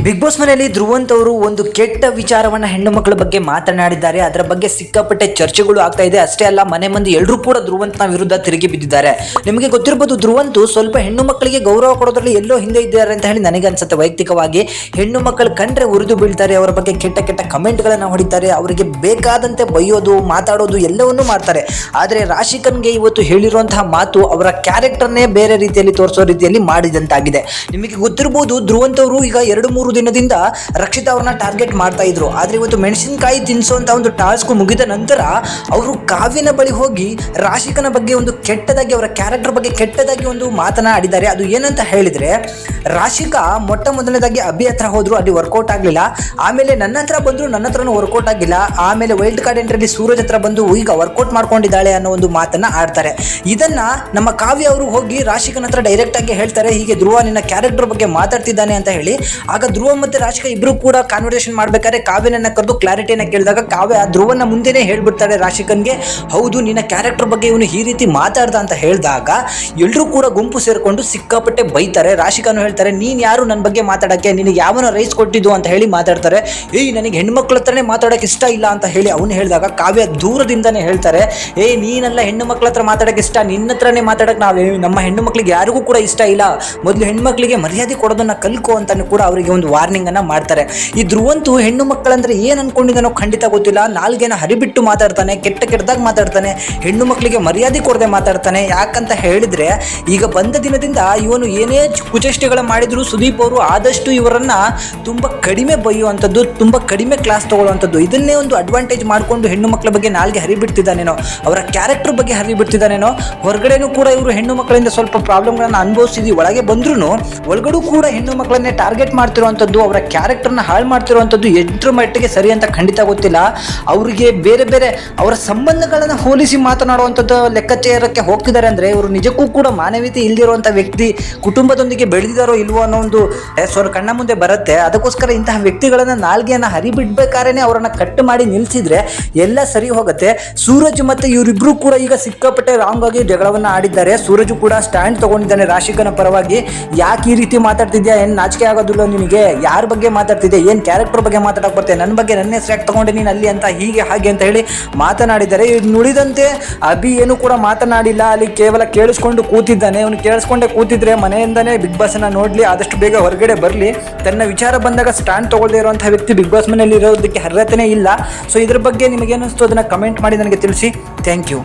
Big boss ಮನೆಯಲ್ಲಿ ಧ್ರುವಂತ್ ಅವರು ಒಂದು ಕೆಟ್ಟ ವಿಚಾರವನ್ನ ಹೆಣ್ಣು ಮಕ್ಕಳ ಬಗ್ಗೆ ಮಾತನಾಡಿದ್ದಾರೆ. ಅದರ ಬಗ್ಗೆ ಸಿಕ್ಕಾಪಟ್ಟೆ ಚರ್ಚೆಗಳು ಆಗ್ತಾ ಇದೆ. ಅಷ್ಟೇ ಅಲ್ಲ, ಮನೆ ಮಂದಿ ಎಲ್ಲರೂ ಕೂಡ ಧ್ರುವಂತ್ನ ವಿರುದ್ಧ ತಿರುಗಿ ಬಿದ್ದಿದ್ದಾರೆ. ನಿಮಗೆ ಗೊತ್ತಿರಬಹುದು, ಧ್ರುವಂತ್ ಸ್ವಲ್ಪ ಹೆಣ್ಣು ಮಕ್ಕಳಿಗೆ ಗೌರವ ಕೊಡೋದ್ರಲ್ಲಿ ಎಲ್ಲೋ ಹಿಂದೆ ಇದ್ದಾರೆ ಅಂತ ಹೇಳಿ ನನಗೆ ಅನ್ಸುತ್ತೆ. ವೈಯಕ್ತಿಕವಾಗಿ ಹೆಣ್ಣು ಮಕ್ಕಳು ಕಂಡ್ರೆ ಉರಿದು ಬೀಳ್ತಾರೆ, ಅವರ ಬಗ್ಗೆ ಕೆಟ್ಟ ಕೆಟ್ಟ ಕಮೆಂಟ್ಗಳನ್ನ ಹೊಡಿತಾರೆ, ಅವರಿಗೆ ಬೇಕಾದಂತೆ ಬೈಯೋದು ಮಾತಾಡೋದು ಎಲ್ಲವನ್ನೂ ಮಾಡ್ತಾರೆ. ಆದರೆ ರಾಶಿಕನ್ಗೆ ಇವತ್ತು ಹೇಳಿರುವಂತಹ ಮಾತು ಅವರ ಕ್ಯಾರೆಕ್ಟರ್ನೇ ಬೇರೆ ರೀತಿಯಲ್ಲಿ ತೋರಿಸೋ ರೀತಿಯಲ್ಲಿ ಮಾಡಿದಂತಾಗಿದೆ. ನಿಮಗೆ ಗೊತ್ತಿರಬಹುದು, ಧ್ರುವಂತ್ ಅವರು ಈಗ 2-3 ದಿನದಿಂದ ರಕ್ಷಿತಾ ಅವ್ರನ್ನ ಟಾರ್ಗೆಟ್ ಮಾಡ್ತಾ ಇದ್ರು. ಆದ್ರೆ ಇವತ್ತು ಮೆಣಸಿನಕಾಯಿ ತಿನ್ಸುವಂತ ಒಂದು ಟಾಸ್ಕ್ ಮುಗಿದ ನಂತರ ಅವರು ಕಾವ್ಯನ ಬಳಿ ಹೋಗಿ ರಾಶಿಕನ ಬಗ್ಗೆ ಒಂದು ಕೆಟ್ಟದಾಗಿ, ಅವರ ಕ್ಯಾರೆಕ್ಟರ್ ಬಗ್ಗೆ ಕೆಟ್ಟದಾಗಿ ಒಂದು ಮಾತನಾಡಿದ್ದಾರೆ. ಅದು ಏನಂತ ಹೇಳಿದ್ರೆ, ರಾಶಿಕಾ ಮೊಟ್ಟ ಮೊದಲನೇದಾಗಿ ಅಭಿ ಹತ್ರ ಹೋದ್ರು, ಅಲ್ಲಿ ವರ್ಕೌಟ್ ಆಗಲಿಲ್ಲ. ಆಮೇಲೆ ನನ್ನ ಹತ್ರ ಬಂದ್ರು, ನನ್ನ ಹತ್ರನೂ ವರ್ಕೌಟ್ ಆಗಿಲ್ಲ. ಆಮೇಲೆ ವೈಲ್ಡ್ ಕಾರ್ಡ್ ಎಂಟ್ರಿಯಲ್ಲಿ ಸೂರಜ್ ಹತ್ರ ಬಂದು ಈಗ ವರ್ಕೌಟ್ ಮಾಡ್ಕೊಂಡಿದ್ದಾಳೆ ಅನ್ನೋ ಒಂದು ಮಾತನ್ನ ಆಡ್ತಾರೆ. ಇದನ್ನ ನಮ್ಮ ಕಾವ್ಯ ಅವರು ಹೋಗಿ ರಾಶಿಕನ ಹತ್ರ ಡೈರೆಕ್ಟ್ ಆಗಿ ಹೇಳ್ತಾರೆ, ಹೀಗೆ ಧ್ರುವ ನಿನ್ನ ಕ್ಯಾರೆಕ್ಟರ್ ಬಗ್ಗೆ ಮಾತಾಡ್ತಿದ್ದಾನೆ ಅಂತ ಹೇಳಿ. ಆಗ ಧ್ರುವ ಮತ್ತೆ ರಾಶಿಕಾ ಇಬ್ರು ಕೂಡ ಕಾನ್ವರ್ಸೇಷನ್ ಮಾಡ್ಬೇಕಾದ್ರೆ ಕಾವ್ಯನನ್ನ ಕರೆದು ಕ್ಲಾರಿಟಿಯನ್ನ ಕೇಳಿದಾಗ ಕಾವ್ಯ ಧ್ರುವನ ಮುಂದೆನೆ ಹೇಳ್ಬಿಡ್ತಾಳೆ ರಾಶಿಕನ್ಗೆ, ಹೌದು ನಿನ್ನ ಕ್ಯಾರೆಕ್ಟರ್ ಬಗ್ಗೆ ಇವನು ಈ ರೀತಿ ಮಾತಾಡ್ದ ಅಂತ ಹೇಳಿದಾಗ ಎಲ್ಲರೂ ಕೂಡ ಗುಂಪು ಸೇರ್ಕೊಂಡು ಸಿಕ್ಕಾಪಟ್ಟೆ ಬೈತಾರೆ. ರಾಶಿಕಾನು ಹೇಳ್ತಾರೆ, ನೀನ್ ಯಾರು ನನ್ನ ಬಗ್ಗೆ ಮಾತಾಡಕ್ಕೆ, ನಿನಗೆ ಯಾವನ ರೈಸ್ ಕೊಟ್ಟಿದ್ದು ಅಂತ ಹೇಳಿ ಮಾತಾಡ್ತಾರೆ. ನನಗೆ ಹೆಣ್ಮಕ್ಳ ಹತ್ರನೇ ಮಾತಾಡಕ್ಕೆ ಇಷ್ಟ ಇಲ್ಲ ಅಂತ ಹೇಳಿ ಅವನು ಹೇಳಿದಾಗ ಕಾವ್ಯ ದೂರದಿಂದನೇ ಹೇಳ್ತಾರೆ, ನೀನೆಲ್ಲ ಹೆಣ್ಣು ಮಕ್ಳ ಹತ್ರ ಮಾತಾಡಕ್ಕೆ ಇಷ್ಟ, ನಿನ್ನ ಹತ್ರನೇ ಮಾತಾಡಕ್ಕೆ ನಮ್ಮ ಹೆಣ್ಣು ಮಕ್ಳಿಗೆ ಯಾರಿಗೂ ಕೂಡ ಇಷ್ಟ ಇಲ್ಲ, ಮೊದಲು ಹೆಣ್ಮಕ್ಳಿಗೆ ಮರ್ಯಾದೆ ಕೊಡೋದನ್ನ ಕಲ್ಕೋ ಅಂತಾನು ಕೂಡ ಅವರಿಗೆ ಒಂದು ವಾರ್ನಿಂಗ್ ಅನ್ನ ಮಾಡ್ತಾರೆ. ಈ ಧ್ರುವಂತು ಹೆಣ್ಣು ಮಕ್ಕಳಂದ್ರೆ ಏನ್ ಅನ್ಕೊಂಡಿದ್ದಾನೋ ಖಂಡಿತ ಗೊತ್ತಿಲ್ಲ. ನಾಲ್ಗೆನ ಹರಿಬಿಟ್ಟು ಮಾತಾಡ್ತಾನೆ, ಕೆಟ್ಟದಾಗಿ ಮಾತಾಡ್ತಾನೆ, ಹೆಣ್ಣು ಮಕ್ಕಳಿಗೆ ಮರ್ಯಾದೆ ಕೊಡದೆ ಮಾತಾಡ್ತಾನೆ. ಯಾಕಂತ ಹೇಳಿದ್ರೆ, ಈಗ ಬಂದ ದಿನದಿಂದ ಇವನು ಏನೇ ಕುಚೇಷ್ಟೆಗಳ ಮಾಡಿದ್ರು ಸುದೀಪ್ ಅವರು ಆದಷ್ಟು ಇವರನ್ನ ತುಂಬಾ ಕಡಿಮೆ ಬೈಯುವಂಥದ್ದು, ತುಂಬಾ ಕಡಿಮೆ ಕ್ಲಾಸ್ ತಗೊಳ್ಳುವಂಥದ್ದು, ಇದನ್ನೇ ಒಂದು ಅಡ್ವಾಂಟೇಜ್ ಮಾಡಿಕೊಂಡು ಹೆಣ್ಣು ಮಕ್ಕಳ ಬಗ್ಗೆ ನಾಲ್ಗೆ ಹರಿಬಿಡ್ತಿದ್ದಾನೇನೋ, ಅವರ ಕ್ಯಾರೆಕ್ಟರ್ ಬಗ್ಗೆ ಹರಿಬಿಡ್ತಿದ್ದಾನೇನೋ. ಹೊರಗಡೆನೂ ಕೂಡ ಇವರು ಹೆಣ್ಣು ಮಕ್ಕಳಿಂದ ಸ್ವಲ್ಪ ಪ್ರಾಬ್ಲಮ್ಗಳನ್ನ ಅನುಭವಿಸಿದ್ವಿ, ಒಳಗೆ ಬಂದ್ರೂ ಒಳಗಡೆ ಕೂಡ ಹೆಣ್ಣು ಮಕ್ಕಳನ್ನೇ ಟಾರ್ಗೆಟ್ ಮಾಡ್ತಿರುವಂಥದ್ದು, ಅವರ ಕ್ಯಾರೆಕ್ಟರ್ನ ಹಾಳು ಮಾಡ್ತಿರುವಂಥದ್ದು ಎಷ್ಟರ ಮಟ್ಟಿಗೆ ಸರಿ ಅಂತ ಖಂಡಿತ ಗೊತ್ತಿಲ್ಲ. ಅವರಿಗೆ ಬೇರೆ ಬೇರೆ ಅವರ ಸಂಬಂಧಗಳನ್ನು ಹೋಲಿಸಿ ಮಾತನಾಡುವಂಥದ್ದು ಲೆಕ್ಕಾಚಾರಕ್ಕೆ ಹೋಗ್ತಿದ್ದಾರೆ ಅಂದರೆ ಇವರು ನಿಜಕ್ಕೂ ಕೂಡ ಮಾನವೀಯತೆ ಇಲ್ದಿರುವಂಥ ವ್ಯಕ್ತಿ, ಕುಟುಂಬದೊಂದಿಗೆ ಬೆಳೆದಿದ್ದಾರೋ ಇಲ್ವೋ ಅನ್ನೋ ಒಂದು ಕಣ್ಣ ಮುಂದೆ ಬರುತ್ತೆ. ಅದಕ್ಕೋಸ್ಕರ ಇಂತಹ ವ್ಯಕ್ತಿಗಳನ್ನ ನಾಲ್ಗೆಯನ್ನು ಹರಿಬಿಡ್ಬೇಕಾದ್ರೆ ಅವರನ್ನ ಕಟ್ ಮಾಡಿ ನಿಲ್ಲಿಸಿದ್ರೆ ಎಲ್ಲ ಸರಿ ಹೋಗುತ್ತೆ. ಸೂರಜ್ ಮತ್ತೆ ಇವರಿಬ್ರು ಕೂಡ ಈಗ ಸಿಕ್ಕಾಪಟ್ಟೆ ರಾಂಗ್ ಆಗಿ ಜಗಳವನ್ನ ಆಡಿದ್ದಾರೆ. ಸೂರಜ್ ಕೂಡ ಸ್ಟ್ಯಾಂಡ್ ತಗೊಂಡಿದ್ದಾನೆ ರಾಶಿಕನ ಪರವಾಗಿ. ಯಾಕೆ ಈ ರೀತಿ ಮಾತಾಡ್ತಿದ್ಯಾ, ಏನ್ ನಾಚಿಕೆ ಆಗೋದಿಲ್ಲ ನಿನಗೆ, ಯಾರ ಬಗ್ಗೆ ಮಾತಾಡ್ತಿದ್ದೆ, ಏನ್ ಕ್ಯಾರೆಕ್ಟರ್ ಬಗ್ಗೆ ಮಾತಾಡಕ್ ಬರ್ತೇನೆ, ನನ್ನ ಬಗ್ಗೆ ನನ್ನ ಹೆಸರು ಯಾಕೆ ತಗೊಂಡೆ ನೀನು ಅಲ್ಲಿ ಅಂತ, ಹೀಗೆ ಹಾಗೆ ಅಂತ ಹೇಳಿ ಮಾತನಾಡಿದ್ದಾರೆ. ನುಳಿದಂತೆ ಅಭಿ ಏನು ಕೂಡ ಮಾತನಾಡಿಲ್ಲ, ಅಲ್ಲಿ ಕೇವಲ ಕೇಳಿಸ್ಕೊಂಡು ಕೂತಿದ್ದಾನೆ. ಅವನು ಕೇಳಿಸ್ಕೊಂಡೇ ಕೂತಿದ್ರೆ ಮನೆಯಿಂದನೇ ಬಿಗ್ ಬಾಸ್ ಅನ್ನ ನೋಡ್ಲಿ, ಆದಷ್ಟು ಬೇಗ ಹೊರಗಡೆ ಬರಲಿ. ತನ್ನ ವಿಚಾರ ಬಂದಾಗ ಸ್ಟ್ಯಾಂಡ್ ತಗೊಳ್ಳದೇ ಇರುವಂತಹ ವ್ಯಕ್ತಿ ಬಿಗ್ ಬಾಸ್ ಮನೆಯಲ್ಲಿ ಇರೋದಕ್ಕೆ ಅರ್ಹತೆನೇ ಇಲ್ಲ. ಸೊ ಇದ್ರ ಬಗ್ಗೆ ನಿಮಗೇನಿಸ್ತು ಅದನ್ನ ಕಮೆಂಟ್ ಮಾಡಿ ನನಗೆ ತಿಳಿಸಿ. Thank you.